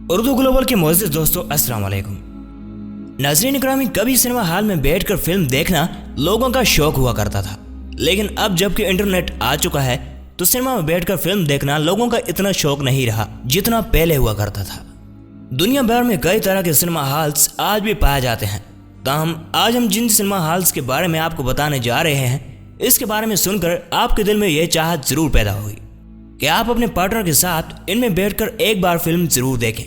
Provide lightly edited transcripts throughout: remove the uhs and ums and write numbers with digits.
Urdu global के मोअज़्ज़िज़ दोस्तों, अस्सलाम वालेकुम। नाज़रीन इकरामी, कभी सिनेमा हॉल में बैठकर फिल्म देखना लोगों का शौक हुआ करता था, लेकिन अब जबकि इंटरनेट आ चुका है तो सिनेमा में बैठकर फिल्म देखना लोगों का इतना शौक नहीं रहा जितना पहले हुआ करता था। दुनिया भर में कई तरह के सिनेमा हॉल्स आज भी पाए जाते हैं। ताहम आज हम जिन सिनेमा हॉल्स के बारे में आपको बताने जा रहे हैं, इसके बारे में सुनकर आपके दिल में यह चाहत जरूर पैदा हुई कि आप अपने पार्टनर के साथ इनमें बैठकर एक बार फिल्म जरूर देखें।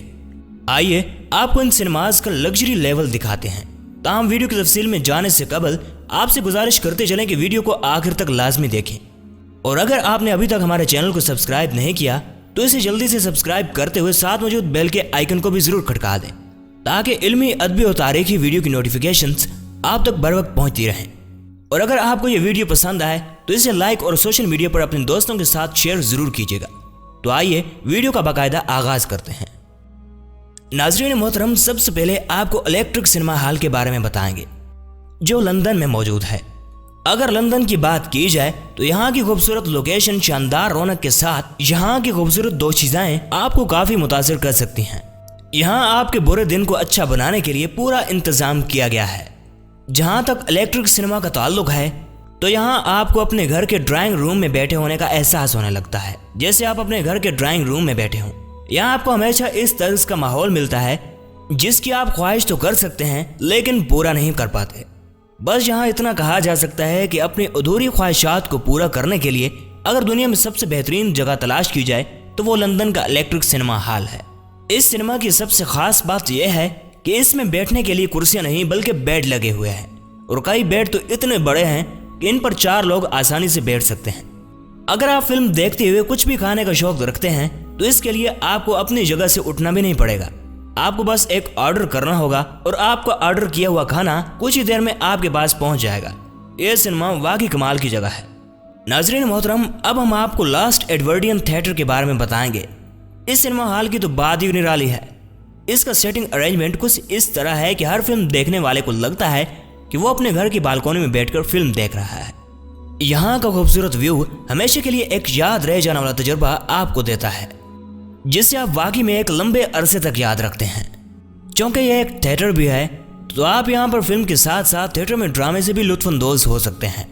आइए आपको इन सिनेमाज का लग्जरी लेवल दिखाते हैं। ताहम वीडियो की तफसील में जाने से कबल आपसे गुजारिश करते चलें कि वीडियो को आखिर तक लाजमी देखें, और अगर आपने अभी तक हमारे चैनल को सब्सक्राइब नहीं किया तो इसे जल्दी से सब्सक्राइब करते हुए साथ मौजूद बेल के आइकन को भी जरूर खटका दें, ताकि इल्मी, अदबी और तारीखी वीडियो की नोटिफिकेशंस आप तक बर वक्त पहुँचती रहें। और अगर आपको ये वीडियो पसंद आए तो इसे लाइक और सोशल मीडिया पर अपने दोस्तों के साथ शेयर जरूर कीजिएगा। तो आइए वीडियो का बाकायदा आगाज करते हैं। नाज़रीन मोहतरम, सबसे पहले आपको इलेक्ट्रिक सिनेमा हॉल के बारे में बताएंगे जो लंदन में मौजूद है। अगर लंदन की बात की जाए तो यहाँ की खूबसूरत लोकेशन, शानदार रौनक के साथ यहाँ की खूबसूरत दो चीजें आपको काफी मुतासिर कर सकती हैं। यहाँ आपके बुरे दिन को अच्छा बनाने के लिए पूरा इंतजाम किया गया है। जहाँ तक इलेक्ट्रिक सिनेमा का ताल्लुक है तो यहाँ आपको अपने घर के ड्राइंग रूम में बैठे होने का एहसास होने लगता है, जैसे आप अपने घर के ड्राइंग रूम में बैठे हों। यहाँ आपको हमेशा इस तर्ज का माहौल मिलता है जिसकी आप ख्वाहिश तो कर सकते हैं लेकिन पूरा नहीं कर पाते। बस यहाँ इतना कहा जा सकता है कि अपनी अधूरी ख्वाहिशात को पूरा करने के लिए अगर दुनिया में सबसे बेहतरीन जगह तलाश की जाए तो वो लंदन का इलेक्ट्रिक सिनेमा हॉल है। इस सिनेमा की सबसे खास बात यह है कि इसमें बैठने के लिए कुर्सियां नहीं बल्कि बेड लगे हुए हैं, और कई बेड तो इतने बड़े हैं कि इन पर 4 लोग आसानी से बैठ सकते हैं। अगर आप फिल्म देखते हुए कुछ भी खाने का शौक रखते हैं तो इसके लिए आपको अपनी जगह से उठना भी नहीं पड़ेगा। आपको बस एक ऑर्डर करना होगा और आपका ऑर्डर किया हुआ खाना कुछ ही देर में आपके पास पहुंच जाएगा। यह सिनेमा वाकई कमाल की जगह है। नाज़रीन मोहतरम, अब हम आपको लास्ट एडवर्डियन थिएटर के बारे में बताएंगे। इस सिनेमा हॉल की तो बात ही निराली है। इसका सेटिंग अरेंजमेंट कुछ इस तरह है कि हर फिल्म देखने वाले को लगता है कि वो अपने घर की बालकोनी में बैठकर फिल्म देख रहा है। यहाँ का खूबसूरत व्यू हमेशा के लिए एक याद रह जाने वाला तजुर्बा आपको देता है, जिसे आप वाकई में एक लंबे अरसे तक याद रखते हैं। क्योंकि यह एक थिएटर भी है तो आप यहाँ पर फिल्म के साथ साथ थिएटर में ड्रामे से भी लुत्फानंदोज हो सकते हैं।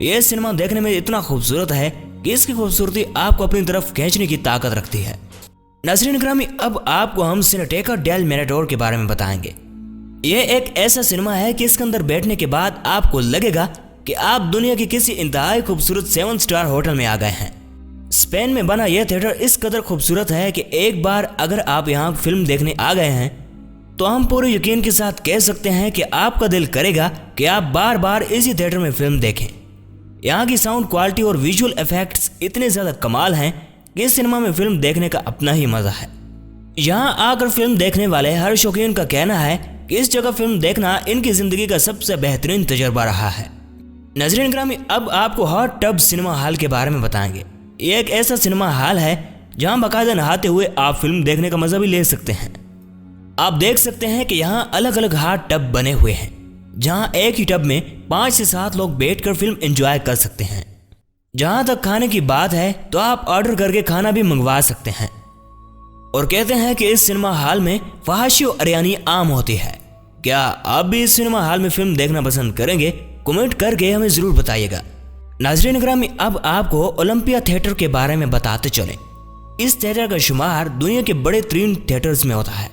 यह सिनेमा देखने में इतना खूबसूरत है कि इसकी खूबसूरती आपको अपनी तरफ खींचने की ताकत रखती है। नाज़रीन ग्रामी, अब आपको हम सिनेटेका डेल मिराडोर के बारे में बताएंगे। यह एक ऐसा सिनेमा है कि इसके अंदर बैठने के बाद आपको लगेगा कि आप दुनिया की किसी इंतहाई खूबसूरत 7 स्टार होटल में आ गए हैं। स्पेन में बना यह थिएटर इस कदर खूबसूरत है कि एक बार अगर आप यहाँ फिल्म देखने आ गए हैं तो हम पूरे यकीन के साथ कह सकते हैं कि आपका दिल करेगा कि आप बार बार इसी थिएटर में फिल्म देखें। यहाँ की साउंड क्वालिटी और विजुअल इफेक्ट्स इतने ज़्यादा कमाल हैं कि इस सिनेमा में फिल्म देखने का अपना ही मज़ा है। यहाँ आकर फिल्म देखने वाले हर शौकीन का कहना है कि इस जगह फिल्म देखना इनकी ज़िंदगी का सबसे बेहतरीन तजुर्बा रहा है। नाज़रीन ग्रामी, अब आपको हॉट टब सिनेमा हॉल के बारे में बताएंगे। ये एक ऐसा सिनेमा हॉल है जहां बाकायदा नहाते हुए आप फिल्म देखने का मजा भी ले सकते हैं। आप देख सकते हैं कि यहाँ अलग अलग हॉट टब बने हुए हैं जहां एक ही टब में 5 से 7 लोग बैठकर फिल्म एंजॉय कर सकते हैं। जहां तक खाने की बात है तो आप ऑर्डर करके खाना भी मंगवा सकते हैं। और कहते हैं कि इस सिनेमा हॉल में फहाशी और अरियानी आम होती है। क्या आप भी इस सिनेमा हॉल में फिल्म देखना पसंद करेंगे? कमेंट करके हमें जरूर बताइएगा। नाज़रीन ग्रामी, अब आपको ओलंपिया थिएटर के बारे में बताते चलें। इस थिएटर का शुमार दुनिया के बड़े 3 थिएटर्स में होता है।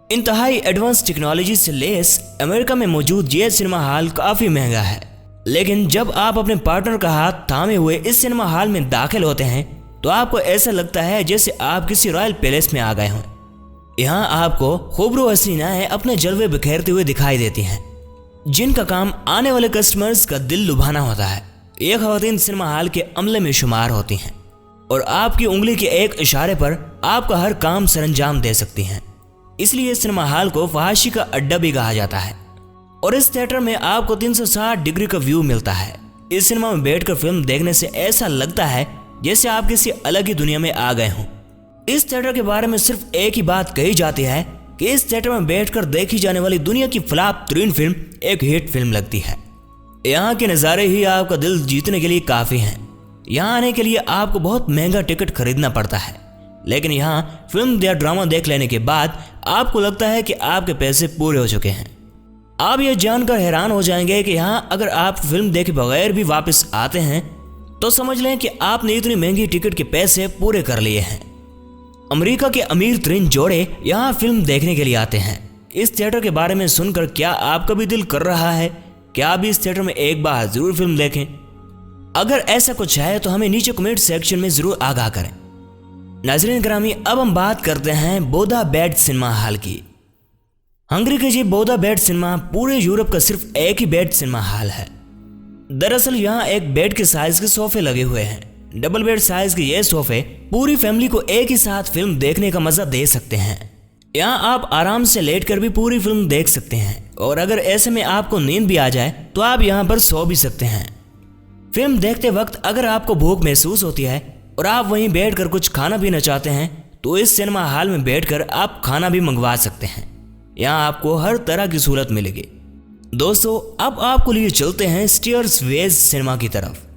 इंतहाई एडवांस टेक्नोलॉजी से लेस अमेरिका में मौजूद यह सिनेमा हॉल काफ़ी महंगा है, लेकिन जब आप अपने पार्टनर का हाथ थामे हुए इस सिनेमा हॉल में दाखिल होते हैं तो आपको ऐसा लगता है जैसे आप किसी रॉयल पैलेस में आ गए हों। यहाँ आपको खूबरू हसीनाएं अपने जलवे बिखेरते हुए दिखाई देती हैं, जिनका काम आने वाले कस्टमर्स का दिल लुभाना होता है। ये ख़वातीन सिनेमा हॉल के अमले में शुमार होती हैं और आपकी उंगली के एक इशारे पर आपका हर काम सरंजाम दे सकती हैं। इसलिए सिनेमा हॉल को फहाशी का अड्डा भी कहा जाता है। और इस थिएटर में आपको 360 डिग्री का व्यू मिलता है। इस सिनेमा में बैठकर फिल्म देखने से ऐसा लगता है जैसे आप किसी अलग ही दुनिया में आ गए हों। इस थिएटर के बारे में सिर्फ एक ही बात कही जाती है कि इस थिएटर में बैठकर देखी जाने वाली दुनिया की फ्लॉप 3 फिल्म एक हिट फिल्म लगती है। यहाँ के नज़ारे ही आपका दिल जीतने के लिए काफ़ी हैं। यहाँ आने के लिए आपको बहुत महंगा टिकट खरीदना पड़ता है, लेकिन यहाँ फिल्म या ड्रामा देख लेने के बाद आपको लगता है कि आपके पैसे पूरे हो चुके हैं। आप ये जानकर हैरान हो जाएंगे कि यहाँ अगर आप फिल्म देखे बगैर भी वापस आते हैं तो समझ लें कि आपने इतनी महंगी टिकट के पैसे पूरे कर लिए हैं। अमेरिका के अमीर तरीन जोड़े यहाँ फिल्म देखने के लिए आते हैं। इस थिएटर के बारे में सुनकर क्या आपका भी दिल कर रहा है कि आप इस थिएटर में एक बार जरूर फिल्म देखें? अगर ऐसा कुछ है तो हमें नीचे कमेंट सेक्शन में जरूर आगाह करें। नाज़रीन ग्रामी, अब हम बात करते हैं बुडापेस्ट सिनेमा हॉल की। हंगरी के ये बुडापेस्ट सिनेमा पूरे यूरोप का सिर्फ एक ही बेड सिनेमा हॉल है। दरअसल यहाँ एक बेड के साइज के सोफे लगे हुए हैं। डबल बेड साइज के ये सोफे पूरी फैमिली को एक ही साथ फिल्म देखने का मजा दे सकते हैं। यहाँ आप आराम से लेटकर भी पूरी फिल्म देख सकते हैं और अगर ऐसे में आपको नींद भी आ जाए तो आप यहाँ पर सो भी सकते हैं। फिल्म देखते वक्त अगर आपको भूख महसूस होती है और आप वहीं बैठकर कुछ खाना पीना चाहते हैं तो इस सिनेमा हॉल में बैठकर आप खाना भी मंगवा सकते हैं। यहाँ आपको हर तरह की सहूलत मिलेगी। दोस्तों, अब आपको लिए चलते हैं स्टेयरवेज सिनेमा की तरफ।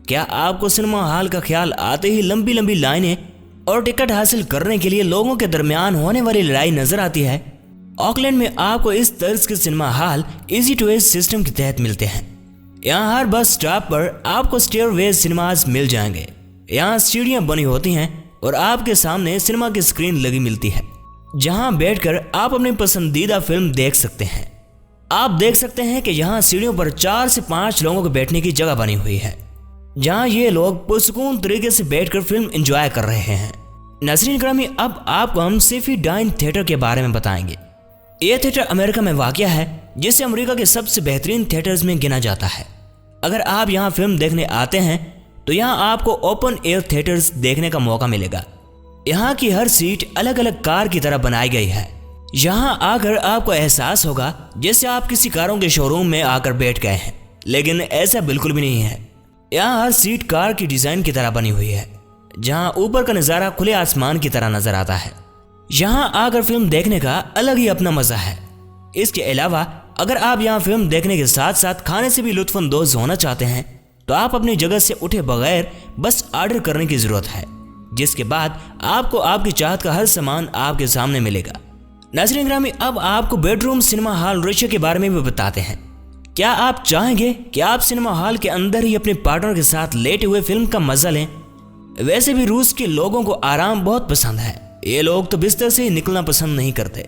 क्या आपको सिनेमा हॉल का ख्याल आते ही लंबी लंबी लाइनें और टिकट हासिल करने के लिए लोगों के दरमियान होने वाली लड़ाई नजर आती है? ऑकलैंड में आपको इस तर्ज के सिनेमा हॉल इजी टू एज सिस्टम के तहत मिलते हैं। यहाँ हर बस स्टॉप पर आपको स्टेयरवेज सिनेमाज मिल जाएंगे। यहाँ सीढ़ियाँ बनी होती हैं और आपके सामने सिनेमा की स्क्रीन लगी मिलती है जहाँ बैठकर आप अपनी पसंदीदा फिल्म देख सकते हैं। आप देख सकते हैं कि यहाँ सीढ़ियों पर 4 से 5 लोगों को बैठने की जगह बनी हुई है जहाँ ये लोग पुरसुकून तरीके से बैठकर फिल्म एंजॉय कर रहे हैं। नाज़रीन ग्रामी, अब आपको हम सिफी डाइन थिएटर के बारे में बताएंगे। ये थिएटर अमेरिका में वाक़या है जिसे अमेरिका के सबसे बेहतरीन थिएटर्स में गिना जाता है। अगर आप यहाँ फिल्म देखने आते हैं तो यहाँ आपको ओपन एयर थिएटर्स देखने का मौका मिलेगा। यहाँ की हर सीट अलग अलग कार की तरह बनाई गई है। यहाँ आकर आपको एहसास होगा जैसे आप किसी कारों के शोरूम में आकर बैठ गए हैं, लेकिन ऐसा बिल्कुल भी नहीं है। यहाँ हर सीट कार की डिज़ाइन की तरह बनी हुई है जहाँ ऊपर का नज़ारा खुले आसमान की तरह नजर आता है। यहाँ आकर फिल्म देखने का अलग ही अपना मज़ा है। इसके अलावा अगर आप यहाँ फिल्म देखने के साथ साथ खाने से भी लुत्फ़अंदोज़ होना चाहते हैं तो आप अपनी जगह से उठे बगैर बस ऑर्डर करने की ज़रूरत है, जिसके बाद आपको आपकी चाहत का हर सामान आपके सामने मिलेगा। नाज़रीन ग्रामी, अब आपको बेडरूम सिनेमा हॉल रशिया के बारे में भी बताते हैं। क्या आप चाहेंगे कि आप सिनेमा हॉल के अंदर ही अपने पार्टनर के साथ लेटे हुए फिल्म का मजा लें? वैसे भी रूस के लोगों को आराम बहुत पसंद है। ये लोग तो बिस्तर से ही निकलना पसंद नहीं करते।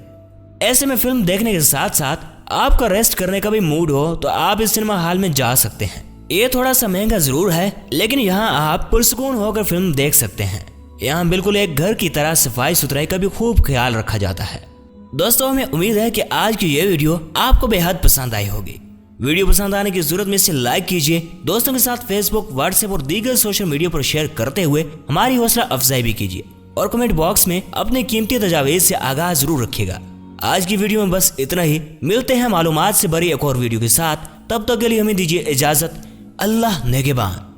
ऐसे में फिल्म देखने के साथ साथ आपका रेस्ट करने का भी मूड हो तो आप इस सिनेमा हॉल में जा सकते हैं। ये थोड़ा सा महंगा जरूर है, लेकिन यहाँ आप पुरसुकून होकर फिल्म देख सकते हैं। यहाँ बिल्कुल एक घर की तरह सफाई सुथराई का भी खूब ख्याल रखा जाता है। दोस्तों, हमें उम्मीद है कि आज की ये वीडियो आपको बेहद पसंद आई होगी। वीडियो पसंद आने की जरूरत में इसे लाइक कीजिए, दोस्तों के साथ फेसबुक, व्हाट्सएप और दीगर सोशल मीडिया पर शेयर करते हुए हमारी हौसला अफजाई भी कीजिए और कमेंट बॉक्स में अपने कीमती तजावीज़ से आगाह जरूर रखिएगा। आज की वीडियो में बस इतना ही। मिलते हैं मालूमात से भरी एक और वीडियो के साथ। तब तक के लिए हमें दीजिए इजाजत। अल्लाह नेगेबान।